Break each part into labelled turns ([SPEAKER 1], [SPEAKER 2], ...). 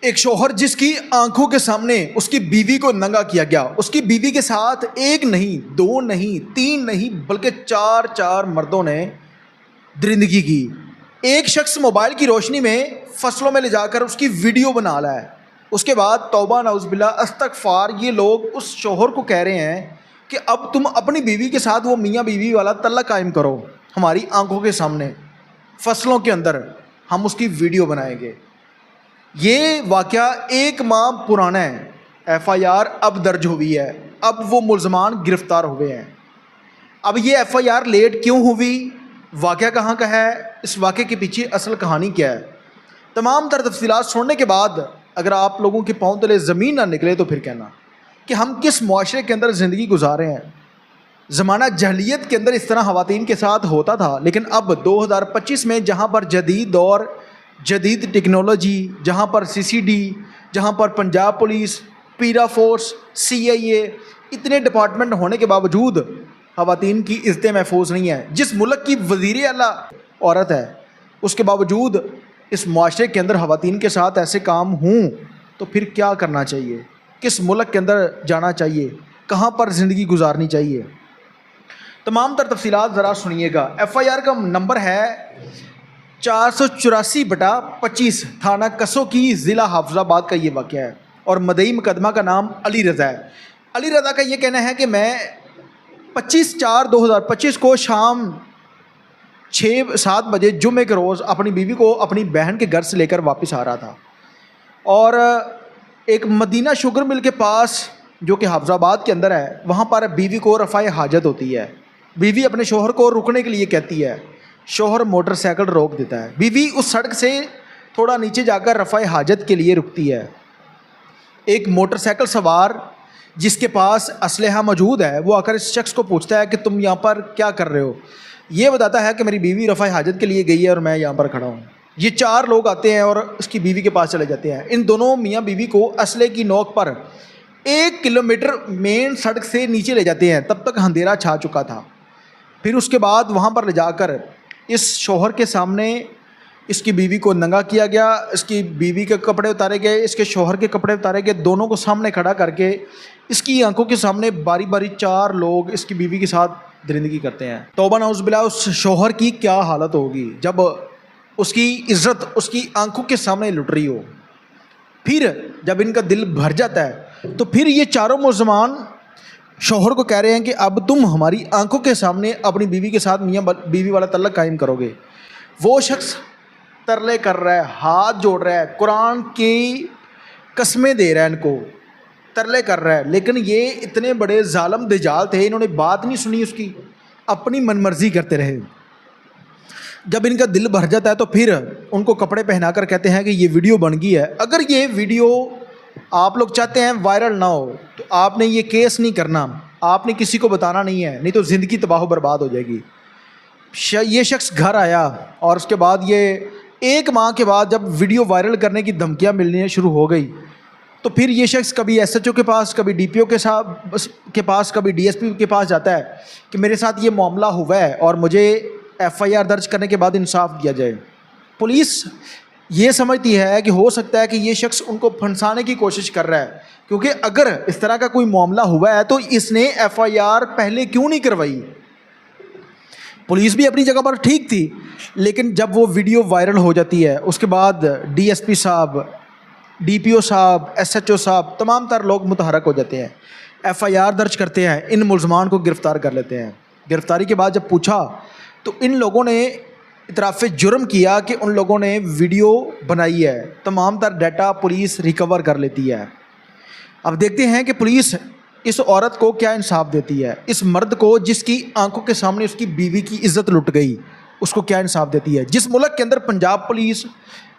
[SPEAKER 1] ایک شوہر جس کی آنکھوں کے سامنے اس کی بیوی کو ننگا کیا گیا، اس کی بیوی کے ساتھ ایک نہیں، دو نہیں، تین نہیں، بلکہ چار مردوں نے درندگی کی۔ ایک شخص موبائل کی روشنی میں فصلوں میں لے جا کر اس کی ویڈیو بنا رہا ہے۔ اس کے بعد توبہ نعوذ باللہ استغفار، یہ لوگ اس شوہر کو کہہ رہے ہیں کہ اب تم اپنی بیوی کے ساتھ وہ میاں بیوی والا تعلق قائم کرو، ہماری آنکھوں کے سامنے فصلوں کے اندر ہم اس کی ویڈیو بنائیں گے۔ یہ واقعہ 1 ماہ پرانا ہے، FIR اب درج ہوئی ہے، اب وہ ملزمان گرفتار ہوئے ہیں۔ اب یہ FIR لیٹ کیوں ہوئی، واقعہ کہاں کا ہے، اس واقعے کے پیچھے اصل کہانی کیا ہے، تمام تر تفصیلات سننے کے بعد اگر آپ لوگوں کے پاؤں تلے زمین نہ نکلے تو پھر کہنا کہ ہم کس معاشرے کے اندر زندگی گزار رہے ہیں۔ زمانہ جہلیت کے اندر اس طرح خواتین کے ساتھ ہوتا تھا، لیکن اب 2025 میں جہاں پر جدید دور، جدید ٹیکنالوجی، جہاں پر CCD، جہاں پر پنجاب پولیس، پیرا فورس، CIA، اتنے ڈپارٹمنٹ ہونے کے باوجود خواتین کی عزتیں محفوظ نہیں ہیں۔ جس ملک کی وزیر اعلیٰ عورت ہے، اس کے باوجود اس معاشرے کے اندر خواتین کے ساتھ ایسے کام ہوں تو پھر کیا کرنا چاہیے، کس ملک کے اندر جانا چاہیے، کہاں پر زندگی گزارنی چاہیے۔ تمام تر تفصیلات ذرا سنیے گا۔ FIR کا نمبر ہے 484/25، تھانہ کسو کی، ضلع حافظ آباد کا یہ واقعہ ہے، اور مدعی مقدمہ کا نام علی رضا ہے۔ علی رضا کا یہ کہنا ہے کہ میں 25/4/2025 کو شام 6-7 بجے جمعے کے روز اپنی بیوی کو اپنی بہن کے گھر سے لے کر واپس آ رہا تھا، اور ایک مدینہ شوگر مل کے پاس جو کہ حافظ آباد کے اندر ہے، وہاں پر بیوی کو رفع حاجت ہوتی ہے۔ بیوی اپنے شوہر کو رکنے کے لیے کہتی ہے، شوہر موٹر سائیکل روک دیتا ہے، بیوی اس سڑک سے تھوڑا نیچے جا کر رفع حاجت کے لیے رکتی ہے۔ ایک موٹر سائیکل سوار جس کے پاس اسلحہ موجود ہے، وہ آ کر اس شخص کو پوچھتا ہے کہ تم یہاں پر کیا کر رہے ہو؟ یہ بتاتا ہے کہ میری بیوی رفع حاجت کے لیے گئی ہے اور میں یہاں پر کھڑا ہوں۔ یہ 4 لوگ آتے ہیں اور اس کی بیوی کے پاس چلے جاتے ہیں۔ ان دونوں میاں بیوی کو اسلحے کی نوک پر 1 کلومیٹر مین سڑک سے نیچے لے جاتے ہیں، تب تک اندھیرا چھا چکا تھا۔ پھر اس کے بعد وہاں پر لے جا کر اس شوہر کے سامنے اس کی بیوی کو ننگا کیا گیا، اس کی بیوی کے کپڑے اتارے گئے، اس کے شوہر کے کپڑے اتارے گئے، دونوں کو سامنے کھڑا کر کے اس کی آنکھوں کے سامنے باری باری 4 لوگ اس کی بیوی کے ساتھ درندگی کرتے ہیں۔ توبہ نعوذ باللہ، اس شوہر کی کیا حالت ہوگی جب اس کی عزت اس کی آنکھوں کے سامنے لٹ رہی ہو۔ پھر جب ان کا دل بھر جاتا ہے تو پھر یہ چاروں ملزمان شوہر کو کہہ رہے ہیں کہ اب تم ہماری آنکھوں کے سامنے اپنی بیوی کے ساتھ میاں بیوی والا تعلق قائم کرو گے۔ وہ شخص ترلے کر رہا ہے، ہاتھ جوڑ رہا ہے، قرآن کی قسمیں دے رہا ہے، ان کو ترلے کر رہا ہے، لیکن یہ اتنے بڑے ظالم دجال تھے، انہوں نے بات نہیں سنی اس کی، اپنی من مرضی کرتے رہے۔ جب ان کا دل بھر جاتا ہے تو پھر ان کو کپڑے پہنا کر کہتے ہیں کہ یہ ویڈیو بن گئی ہے، اگر یہ ویڈیو آپ لوگ چاہتے ہیں وائرل نہ ہو تو آپ نے یہ کیس نہیں کرنا، آپ نے کسی کو بتانا نہیں ہے، نہیں تو زندگی تباہ و برباد ہو جائے گی۔ یہ شخص گھر آیا اور اس کے بعد یہ 1 ماہ کے بعد جب ویڈیو وائرل کرنے کی دھمکیاں ملنے شروع ہو گئی تو پھر یہ شخص کبھی SHO کے پاس، کبھی DPO کے پاس، کبھی DSP کے پاس جاتا ہے کہ میرے ساتھ یہ معاملہ ہوا ہے اور مجھے FIR درج کرنے کے بعد انصاف دیا جائے۔ پولیس یہ سمجھتی ہے کہ ہو سکتا ہے کہ یہ شخص ان کو پھنسانے کی کوشش کر رہا ہے، کیونکہ اگر اس طرح کا کوئی معاملہ ہوا ہے تو اس نے FIR پہلے کیوں نہیں کروائی۔ پولیس بھی اپنی جگہ پر ٹھیک تھی، لیکن جب وہ ویڈیو وائرل ہو جاتی ہے اس کے بعد DSP صاحب، DPO صاحب، SHO صاحب، تمام تر لوگ متحرک ہو جاتے ہیں، FIR درج کرتے ہیں، ان ملزمان کو گرفتار کر لیتے ہیں۔ گرفتاری کے بعد جب پوچھا تو ان لوگوں نے اعتراف جرم کیا کہ ان لوگوں نے ویڈیو بنائی ہے، تمام تر ڈیٹا پولیس ریکور کر لیتی ہے۔ اب دیکھتے ہیں کہ پولیس اس عورت کو کیا انصاف دیتی ہے، اس مرد کو جس کی آنکھوں کے سامنے اس کی بیوی کی عزت لٹ گئی، اس کو کیا انصاف دیتی ہے۔ جس ملک کے اندر پنجاب پولیس،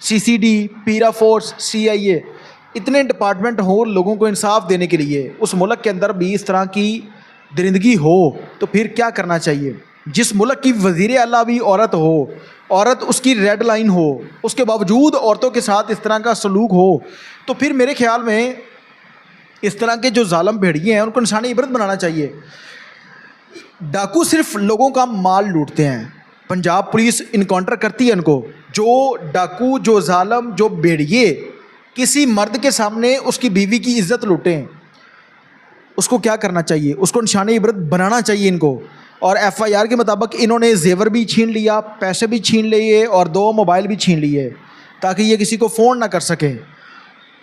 [SPEAKER 1] CCD، پیرا فورس، CIA، اتنے ڈپارٹمنٹ ہوں لوگوں کو انصاف دینے کے لیے، اس ملک کے اندر بھی اس طرح کی درندگی ہو تو پھر کیا کرنا چاہیے۔ جس ملک کی وزیر اعلیٰ بھی عورت ہو، عورت اس کی ریڈ لائن ہو، اس کے باوجود عورتوں کے ساتھ اس طرح کا سلوک ہو تو پھر میرے خیال میں اس طرح کے جو ظالم بھیڑیے ہیں ان کو انسانی عبرت بنانا چاہیے۔ ڈاکو صرف لوگوں کا مال لوٹتے ہیں، پنجاب پولیس انکاؤنٹر کرتی ہے ان کو، جو ڈاکو، جو ظالم، جو بھیڑیے کسی مرد کے سامنے اس کی بیوی کی عزت لوٹیں، اس کو کیا کرنا چاہیے؟ اس کو نشان عبرت بنانا چاہیے ان کو. اور ایف آئی آر کے مطابق انہوں نے زیور بھی چھین لیا، پیسے بھی چھین لیے اور 2 موبائل بھی چھین لیے تاکہ یہ کسی کو فون نہ کر سکے.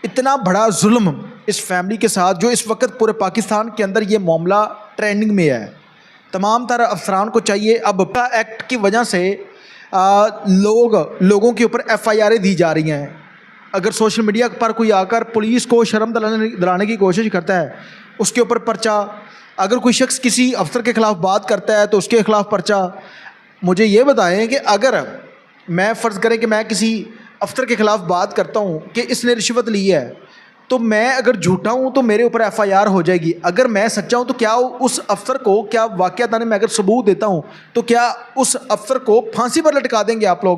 [SPEAKER 1] اتنا بڑا ظلم اس فیملی کے ساتھ جو اس وقت پورے پاکستان کے اندر یہ معاملہ ٹرینڈنگ میں ہے. تمام تر افسران کو چاہیے، اب ایکٹ کی وجہ سے لوگوں کے اوپر ایف آئی آریں دی جا رہی ہیں. اگر سوشل میڈیا پر کوئی آ کر پولیس کو شرم دلانے کی کوشش کرتا ہے اس کے اوپر پرچہ، اگر کوئی شخص کسی افسر کے خلاف بات کرتا ہے تو اس کے خلاف پرچہ. مجھے یہ بتائیں کہ اگر میں فرض کریں کہ میں کسی افسر کے خلاف بات کرتا ہوں کہ اس نے رشوت لی ہے، تو میں اگر جھوٹا ہوں تو میرے اوپر ایف آئی آر ہو جائے گی. اگر میں سچا ہوں تو کیا اس افسر کو، کیا واقعتاً میں اگر ثبوت دیتا ہوں تو کیا اس افسر کو پھانسی پر لٹکا دیں گے آپ لوگ؟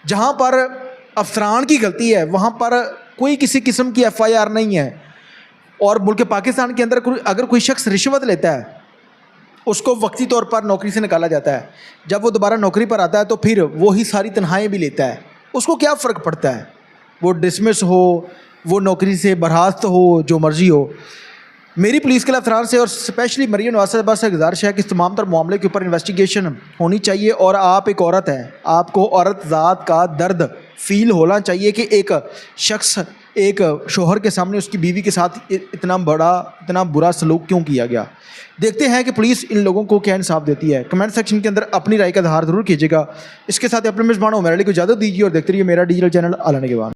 [SPEAKER 1] جہاں پر افسران کی غلطی ہے وہاں پر کوئی کسی قسم کی ایف آئی آر نہیں ہے. اور ملک پاکستان کے اندر اگر کوئی شخص رشوت لیتا ہے اس کو وقتی طور پر نوکری سے نکالا جاتا ہے. جب وہ دوبارہ نوکری پر آتا ہے تو پھر وہی ساری تنخواہیں بھی لیتا ہے. اس کو کیا فرق پڑتا ہے؟ وہ ڈسمس ہو، وہ نوکری سے برخاست ہو، جو مرضی ہو. میری پولیس کے افسران سے اور اسپیشلی مریم نواز صاحبہ سے گزارش ہے کہ اس تمام تر معاملے کے اوپر انویسٹیگیشن ہونی چاہیے. اور آپ ایک عورت ہیں، آپ کو عورت ذات کا درد فیل ہونا چاہیے کہ ایک شخص ایک شوہر کے سامنے اس کی بیوی کے ساتھ اتنا برا سلوک کیوں کیا گیا. دیکھتے ہیں کہ پولیس ان لوگوں کو کیا انصاف دیتی ہے. کمنٹ سیکشن کے اندر اپنی رائے کا اظہار ضرور کیجیے گا. اس کے ساتھ اپنے میزبان عمر علی کو اجازت دیجیے اور دیکھتے رہیے میرا ڈیجیٹل چینل اعلان کے بعد.